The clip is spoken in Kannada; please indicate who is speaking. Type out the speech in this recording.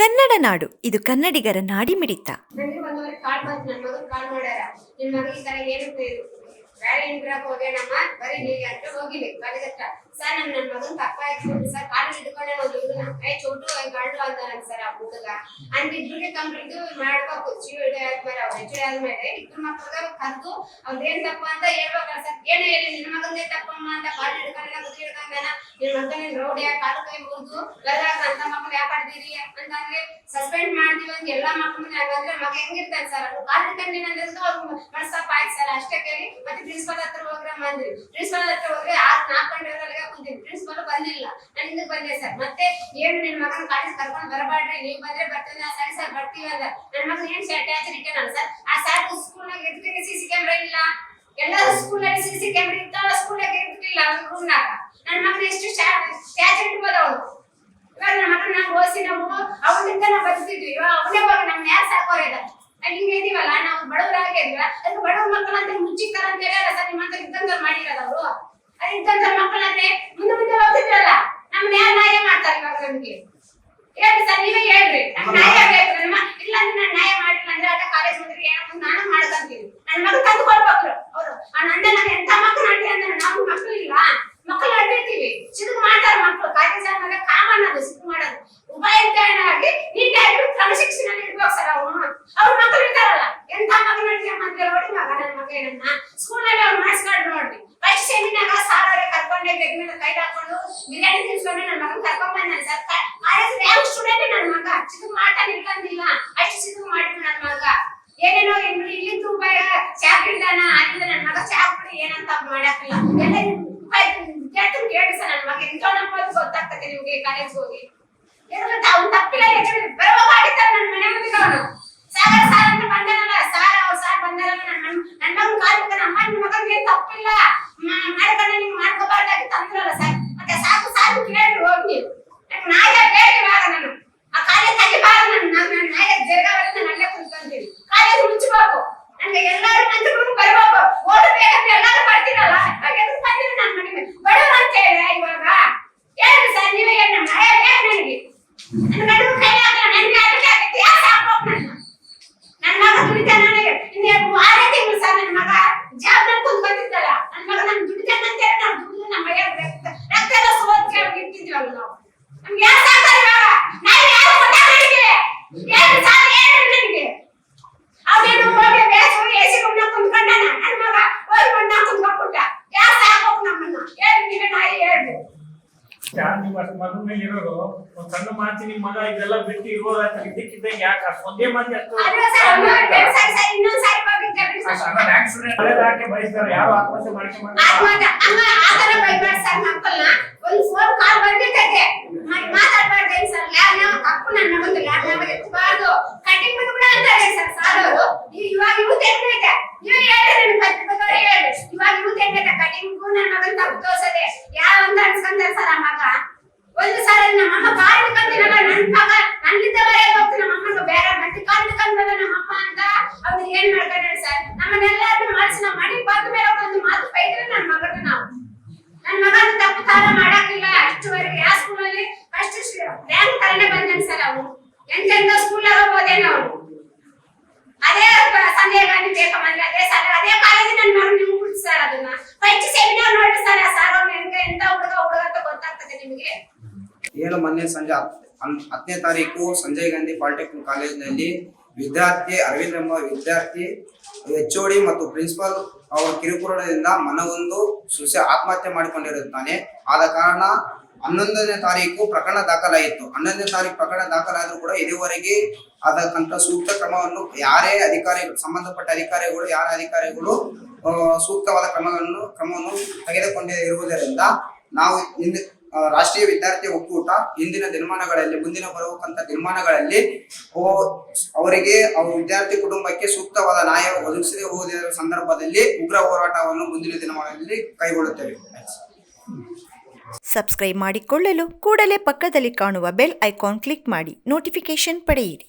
Speaker 1: ಕನ್ನಡ ನಾಡು, ಇದು ಕನ್ನಡಿಗರ ನಾಡಿಮಿಡಿತ.
Speaker 2: ನನಗೆ ಒಂದೂವರೆ ಕಾಲ್ ಬಂತು, ನನ್ನ ಮಗನ ಕಾಲ್ ಮಾಡ್ಯಾರ. ನಿನ್ನ ಮಗ ಈ ತರ ಏನಕ್ಕೆ ಇದು ಬೇರೆ ಇಂಟ್ರಾಕ್ ಹೋಗ್ಯಾನಮ್ಮ, ಬರೀ ನೀಗೆ ಅಂತ ಹೋಗಿವಿ ಕಾಲೇಜ್ ಹತ್ರ. ಸರ್ ನನ್ನ ಮಗನ್ ತಪ್ಪ ಆಯ್ತು ಸರ್, ಕಾಲೇಜ್ ಹಿಡ್ಕೊಂಡೆ ಒಂದು ಹುಡುಗನ ಚೋಟು ಗಂಡು ಅಂತ ಸರ್ ಆ ಹುಡುಗ ಅಂದಿದ್ರಿಗೆ ಕಂಪ್ಲೀಟ್ ಮಾಡ್ಬೇಕು. ಜೀವ ಹಿಡಿಯಾದ್ಮೇಲೆ ಅವ್ರು ಹೆಚ್ಚು ಆದ್ಮೇಲೆ ಇಬ್ಬರು ಮಕ್ಕಳಿಗೆ ಕರೆದು ಅವ್ರದೇನ್ ತಪ್ಪ ಅಂತ ಹೇಳ್ಬೇಕಲ್ಲ ಸರ್. ಏನು ಹೇಳಿ ನಿನ್ನ ಮಗಂದೇ ತಪ್ಪಮ್ಮ ಅಂತ ಕಾಲೇಜ್ ಹಿಡ್ಕೊಂಡ ಬುದ್ಧಿ ಹಿಡ್ಕೊಂಡಾನ, ನಿನ್ ಮಗನ ರೌಡಿಯ ಕಾಲು ಕೈ ಮುರಿದು ಬರಲಾಗ ಅಂತ ಮಕ್ಕಳು ಯಾಕೆ ಆಡ್ತೀರಿ ಅಂತಂದ್ರೆ ಸಸ್ಪೆಂಡ್ ಮಾಡ್ತೀವಿ ಅಂತ ಎಲ್ಲಾ ಮಕ್ಕಳು ಹಂಗಂದ್ರೆ ಮಗ ಹೆಂಗಿರ್ತಾನೆ ಸರ್. ಅದು ಕಾಲ್ ಹಿಡ್ಕೊಂಡಿನ ಅಂದ್ರೆ ಅವ್ರು ಮನಸ್ಸಪ್ಪ ಆಯ್ತು ಸರ್ ಅಷ್ಟೇ ಕೇಳಿ. ಮತ್ತೆ ಪ್ರಿನ್ಸಿಪಲ್ ಹತ್ರ ಹೋಗ್ರಮ್ಮ ಅಂದ್ರಿ. ಪ್ರಿನ್ಸಿಪಲ್ ಹತ್ರ ಹೋದ್ರೆ 4 ಗಂಟೆವರೆಗೆ ಕುಂತೀನಿ. ಪ್ರಿನ್ಸಿಪಲ್ ಬಂದಿಲ್ಲ, ನಾನು ಹಿಂದಕ್ಕೆ ಬಂದೆ ಸರ್. ಮತ್ತೆ ಏನು ನಿನ್ ಮಗನ ಕಾಲೇಜ್ ಕರ್ಕೊಂಡು ಬರಬಾಡ್ರಿ, ನೀವು ಬಂದ್ರೆ ಬರ್ತೇನೆ. ಸರಿ ಸರ್ ಬರ್ತೀವಿ ಅಂದ. ನನ್ನ ಮಗನ ಏನ್ ಟ್ಯಾಚರ್ ಇಟ್ಟೇನಲ್ಲ ಸರ್. ಆ ಸರ್ ಸ್ಕೂಲ್ನಾಗ ಎದಕ್ಕೆ ಸಿಸಿ ಕ್ಯಾಮ್ರಾ ಇಲ್ಲ, ಎಲ್ಲ ಸ್ಕೂಲಲ್ಲಿ ಸಿಸಿ ಕ್ಯಾಮ್ರಾ ಇರ್ತಾವ, ಸ್ಕೂಲ್ನಾಗ ಇರ್ತಿಲ್ಲ ರೂಮ್ನಾಗ. ನನ್ನ ಮಗನ ಎಷ್ಟು ಟ್ಯಾಚರ್ ಇಟ್ಬೋದು ಅವನು. ಇವಾಗ ನನ್ನ ಮಗನ ನಾವು ಓದಿಸಿ ನಾವು ಅವನಿಂದ ನಾವು ಬದುಕಿದ್ವಿ. ಇವಾಗ ಅವನೇ ಹೋಗಿ ನಮ್ನ ಯಾರು ಸಾಕೋರಿಲ್ಲ. ಹಿಂಗೆ ಇದೀವಲ್ಲ, ನಾವು ಬಡವರಾಗಿ ಇದೀವ. ಅದಕ್ಕೆ ಬಡವ್ರ ಮಕ್ಕಳಂತ ಮುಚ್ಚಿಕ್ತಾರ ಅಂತ ಹೇಳಲ್ಲ ಸರ್. ನಿಮ್ಮಂತ ಇದ್ದಂತ ಮಾಡಿರಲ್ಲ ಅವರು. ಅದು ಇದ್ದಂತ ಮಕ್ಕಳಾದ್ರೆ ಮುಂದೆ ಮುಂದೆ ಹೋಗ್ತಿದ್ರಲ್ಲ, ನಮ್ನ ಯಾರು ನ್ಯಾಯ ಮಾಡ್ತಾರೆ ಇವಾಗ ನಮ್ಗೆ? ಹೇಳಿ ಸರ್, ನೀವೇ ಹೇಳ್ರಿ. ನ್ಯಾಯ ಬೇಕು. ಇಲ್ಲ ಅಂದ್ರೆ ನಾನು ನ್ಯಾಯ ಮಾಡಿಲ್ಲ ಅಂದ್ರೆ ಅದ ಕಾಲೇಜ್ ಮುಂದೆ ಏನೋ ನಾನು ಮಾಡ್ಕೊಂತೀನಿ. ನನ್ನ ಮಗ ತಂದು ಕೊಡ್ಬೇಕು ಅವರು. ನಂದೆ ನಾನು ಎಂತ ಮಕ್ಕಳು ಅಡ್ಡಿ ಅಂದ್ರೆ ನಾವು ಮಕ್ಕಳು ಇಲ್ಲ, ಮಕ್ಕಳು ಅಡ್ಡಿರ್ತೀವಿ. ಸಿದ್ದು ಮಾಡ್ತಾರೆ ಮಕ್ಕಳು. ಕಾಲೇಜ್ ಆದ್ಮೇಲೆ ಕಾಮನ್ ಅದು ಸಿದ್ದು ಮಾಡೋದು. ಉಪಾಯಂತರಾಗಿ ನೀಟಾಗಿ ಕ್ರಮಶಿಕ್ಷಣದಲ್ಲಿ ಇಡ್ಬೇಕು ಸರ್. ಅವ್ರ ಮಕ್ಕಳು ಇರ್ತಾರಲ್ಲ, ಎಂತ ಮಕ್ಕಳು ಅಡ್ಡಿ ಅಂದ್ರೆ ನೋಡಿ ಮಗ ನನ್ನ ಮಗ ಏನನ್ನ ಸ್ಕೂಲಲ್ಲಿ ಅವ್ರು ಮಾಡಿಸ್ಕೊಂಡು ನೋಡ್ರಿ. ಫಸ್ಟ್ ಸೆಮಿನಾಗ ಸಾರ್ ಅವರೇ ಕರ್ಕೊಂಡೆ ಬೆಗ್ ಮೇಲೆ ಕೈ ಹಾಕೊಂಡು ಬಿರಿಯಾನಿ ತಿನ್ಸ್ಕೊಂಡು ನನ್ನ ಮಗನ್ ಕರ್ಕೊಂಡ್ ಬಂದಾನೆ ಸರ್. ಕಾಲೇಜ್ ಯಾವ ಸ್ಟೂಡೆಂಟ್ ನನ್ನ ಮಗ ಸಿದ್ದು ಮಾಡ್ತಾನೆ ಇರ್ಲಿಲ್ಲ, ಅಷ್ಟು ಸಿದ್ದು ಮಾಡಿದ್ರು ನನ್ನ ಮಗ. ಏನೇನೋ ಇಲ್ಲಿಂದ ರೂಪಾಯಿ ಚಾಕ್ ಇಡ್ದಾನ ಅಲ್ಲಿಂದ ನನ್ನ ಮಗ ಚಾಕ್ ಬಿಡಿ ಏನಂತ ಮಾಡಾಕಿಲ್ಲ. ಎಲ್ಲ ವಿದ್ಯಾರ್ಥಿ ಕೇಳಿ ಸರ್, ನನ್ನ ಮಗ ಎಂತ ನಂಬೋದು ಗೊತ್ತಾಗ್ತದೆ ನಿಮ್ಗೆ ಕಾಲೇಜ್ ಹೋಗಿ. ಅವ್ನು ತಪ್ಪಿಲ್ಲ, ಬರುವಾಗ ಆಗಿರ್ತಾರೆ ನನ್ನ ಮನೆ ಮುಂದೆ ಅವನು. ಸಾಗರ ಸಾರ್ ಅಂತ ಬಂದಾನಲ್ಲ ಸಾರ್, ಅವ್ರು ಸಾರ್ ಬಂದಾರಲ್ಲ ನನ್ನ ಮಗನ್ ಕಾಲ್ ಅಮ್ಮ ನಿನ್ ಮಗನ್ಗೆ ತಪ್ಪಿಲ್ಲ ಮಾಡ್ಕೊಂಡ ನಿಂಗೆ ಮಾಡ್ಕೋಬಾರ್ದಾಗಿತ್ತು ಅಂದ್ರಲ್ಲ ಸರ್. ಮತ್ತೆ ಸಾಕು ಸಾಕು ಕೇಳಿ ಹೋಗಿ ನಂಗೆ ನಾಯ ಬೇಡ. ಇವಾಗ ನಾನು ಆ ಕಾಲೇಜ್ ತೆಗಿಬಾರ. ನಾನು ನಾಯ ಜರ್ಗಾವಲ್ಲಿ ನಾನು ಅಲ್ಲೇ ಕುತ್ಕೊಂತೀನಿ. ಕಾಲೇಜ್ ಮುಚ್ಚಬೇಕು. ನನಗೆ ಎಲ್ಲಾರು ಮಂತ್ರಿಗಳು ಬರ್ಬೇಕು. ಓಟ್ ಬೇಕಂತ ಎಲ್ಲಾರು ಬರ್ತೀರಲ್ಲ, ಇವಾಗ ಎದಕ್ಕೆ ಬಂದಿರಿ ನನ್ನ ಮನೆಗೆ? ಬಡವರು ಅಂತ ಹೇಳಿ ಇವಾಗ ಹೇಳಿ ಸರ್, ನೀವೇ ಹೇಳಿ. ನಾಯ ಬೇಡ ನನಗೆ. ನನ್ನ ಗಂಡು ಕೈ ಹಾಕಲ್ಲ, ನನಗೆ ಅದಕ್ಕೆ ಆಗತ್ತೆ. ಯಾಕೆ ಹಾಕ್ಬೇಕು ನನ್ನ ಮಗ ದುಡಿತಾನ. ನನಗೆ ಇನ್ನು 6 ತಿಂಗಳು ಸರ್ ನನ್ನ ಮಗ ಜಾಬ್ ನಲ್ಲಿ ಕುಂತ್ಕೊಂಡಿದ್ದಲ್ಲ. ನನ್ನ ಮಗ ನಮ್ ದುಡಿತಾನ ಅಂತ ಹೇಳಿ ನಾವು ದುಡಿದು ನಮ್ಮ ಮೈಯಾಗ ರಕ್ತ ಎಲ್ಲ ಸೋದಕ್ಕೆ ಇರ್ತಿದ್ವಲ್ಲ ನಾವು. ನಮ್ಗೆ ಯಾರು ಸಾಕ್ತಾರೆ ಇವಾಗ? ನಾನು ಯಾರು ಕೊಟ್ಟಾಗ ನನಗೆ ಏನು ಸಾಲ ಏನು ನನಗೆ? ಅವನೇನು ಹೋಗಿ ಬೇಸ್ ಹೋಗಿ ಎಸಿ ರೂಮ್ನಾಗ ಕುಂತ್ಕೊಂಡಾನ. ನನ್ನ ಮಗ ಹೋಗಿ ಮಣ್ಣಾಗ ಕುಂತ್ಕೊಂಡ್ಬಿಟ್ಟ. ಯಾರು ಸಾಕ್ಬೇಕು ನಮ್ಮನ್ನ? ಹೇಳಿ ನೀವೇ ನಾಯಿ ಹೇಳ್ಬೇಕು.
Speaker 3: ನೀವು ಅಷ್ಟು ಮಗನ ಮೇಲೆ ಇರೋದು ಒಂದ್ ಸಣ್ಣ ಮಾತಿ ನಿಮ್ಮ ಮಗ ಇದೆಲ್ಲ ಬಿಟ್ಟು ಇರೋದಾಯ್ತು. ಇದಕ್ಕಿದ್ದಂಗೆ ಯಾಕೆ ಒಂದೇ ಮಾತಿ ಅಷ್ಟು ಹಳೆದಾಕೆ ಬಯಸ್ತಾರೆ, ಯಾರು ಆತ್ಮಹತ್ಯೆ ಮಾಡ್ಕೊಂಡ್ರೆ
Speaker 2: ಆತರ ಬೈಬಾರ್ದು ಸರ್. ಮಕ್ಕಳನ್ನ ಒಂದು ಫೋನ್ ಕಾಲ್ ಬಂದಿರ್ತೈತೆ, ಮಾತಾಡ್ಬಾರ್ದು ಸರ್. ಲ್ಯಾಬ್ ತಪ್ಪು ನನ್ನ ಮಗಂದು ಲ್ಯಾಬ್ ಎತ್ತಬಾರ್ದು. ಕಟಿಂಗ್ ಬಿಟ್ಟು ಕೂಡ ಅಂತಾರೆ ಸರ್ ಸಾರೋರು. ಇವಾಗ ಇವು ತೆಗ್ದೈತೆ, ಇವಾಗ ಹೇಳ್ತಾರೆ ಪತ್ರಿಕೆದವ್ರು ಹೇಳಿ ಇವಾಗ ಇವು ತೆಗ್ದೈತೆ. ಕಟಿಂಗು ನನ್ನ ಮಗನ್ ತಪ್ಪು ತೋರ್ಸದೆ ಯಾವ ಅಂತ ಅನ್ಸ್ಕೊಂತಾರೆ ಸರ್. ಆ ಮಗ ಒಂದು ಸಲ ನಮ್ಮಮ್ಮ ಕಾಲ್ ಹಿಡ್ಕೊಂತಿನಲ್ಲ, ನನ್ ಮಗ ನನ್ನಿದ್ದವರೇ ಹೋಗ್ತು ನಮ್ಮಮ್ಮಗ ಬೇರೆ ಮತ್ತೆ ಕಾಲ್ ಹಿಡ್ಕೊಂಡ್ಬಲ್ಲ ನಮ್ಮಮ್ಮ ಅಂತ ಅವ್ರು ಏನ್ ಮಾಡ್ಕೊಂಡ್ರೆ ಸರ್. ನಮ್ಮನ್ನೆಲ್ಲರನ್ನು ಮಾಡಿಸಿ ನಮ್ಮ ಮನೆ ಬಂದ ಮೇಲೆ ಒಂದು ಮಾತು ಬೈದ್ರೆ ನನ್ನ ಮಗನ ನಾವು ನನ್ನ ಮಗನ ತಪ್ಪು ತರ ಮಾಡಾಕಿಲ್ಲ. ಅಷ್ಟುವರೆಗೆ ಯಾವ ಸ್ಕೂಲಲ್ಲಿ ಫಸ್ಟ್ ರ್ಯಾಂಕ್ ತರನೇ ಬಂದಾನೆ ಸರ್. ಅವನು ಎಂತೆಂತ ಸ್ಕೂಲಾಗ ಹೋದೇನೋ ಅವನು. ಅದೇ ಸಂಜಯ್ ಗಾಂಧಿ ಬೇಕಂದ್ರೆ ಅದೇ ಸರ್, ಅದೇ ಕಾಲೇಜ್ ನನ್ನ ಮಗನ ನೀವು ಬಿಡ್ತು ಸರ್. ಅದನ್ನ ಫಸ್ಟ್ ಸೆಮಿನಾರ್ ನೋಡಿ ಸರ್. ಆ ಸರ್ ಅವ್ರು ಎಂತ ಹುಡುಗ ಅಂತ ಗೊತ್ತಾಗ್ತದೆ ನಿಮಗೆ.
Speaker 4: ಏನು ಮೊನ್ನೆ ಸಂಜೆ 10ನೇ ತಾರೀಕು ಸಂಜಯ್ ಗಾಂಧಿ ಪಾಲಿಟೆಕ್ನಿಕ್ ಕಾಲೇಜಿನಲ್ಲಿ ವಿದ್ಯಾರ್ಥಿ ಅರವಿಂದ್ ಎಂಬ ವಿದ್ಯಾರ್ಥಿ HOD ಮತ್ತು ಪ್ರಿನ್ಸಿಪಾಲ್ ಅವರ ಕಿರುಕುಳದಿಂದ ಮನವೊಂದು ಆತ್ಮಹತ್ಯೆ ಮಾಡಿಕೊಂಡಿರುತ್ತಾನೆ. ಆದ ಕಾರಣ 11ನೇ ತಾರೀಕು ಪ್ರಕರಣ ದಾಖಲಾಯಿತು. 11ನೇ ತಾರೀಕು ಪ್ರಕರಣ ದಾಖಲಾದರೂ ಕೂಡ ಇದುವರೆಗೆ ಅದಕ್ಕಂತ ಸೂಕ್ತ ಕ್ರಮವನ್ನು ಯಾರೇ ಅಧಿಕಾರಿಗಳು, ಸಂಬಂಧಪಟ್ಟ ಅಧಿಕಾರಿಗಳು, ಯಾರ ಅಧಿಕಾರಿಗಳು ಸೂಕ್ತವಾದ ಕ್ರಮವನ್ನು ತೆಗೆದುಕೊಂಡೇ ಇರುವುದರಿಂದ ನಾವು ರಾಷ್ಟ್ರೀಯ ವಿದ್ಯಾರ್ಥಿ ಒಕ್ಕೂಟ ಇಂದಿನ ದಿನಮಾನಗಳಲ್ಲಿ, ಮುಂದಿನ ಬರುವಂತ ದಿನಮಾನಗಳಲ್ಲಿ ಅವರಿಗೆ ಅವ್ರ ವಿದ್ಯಾರ್ಥಿ ಕುಟುಂಬಕ್ಕೆ ಸೂಕ್ತವಾದ ನ್ಯಾಯ ಒದಗಿಸದೆ ಹೋದ ಸಂದರ್ಭದಲ್ಲಿ ಉಗ್ರ ಹೋರಾಟವನ್ನು ಮುಂದಿನ ದಿನಮಾನಗಳಲ್ಲಿ ಕೈಗೊಳ್ಳುತ್ತೇವೆ.
Speaker 1: ಸಬ್ಸ್ಕ್ರೈಬ್ ಮಾಡಿಕೊಳ್ಳಲು ಕೂಡಲೇ ಪಕ್ಕದಲ್ಲಿ ಕಾಣುವ ಬೆಲ್ ಐಕಾನ್ ಕ್ಲಿಕ್ ಮಾಡಿ ನೋಟಿಫಿಕೇಶನ್ ಪಡೆಯಿರಿ.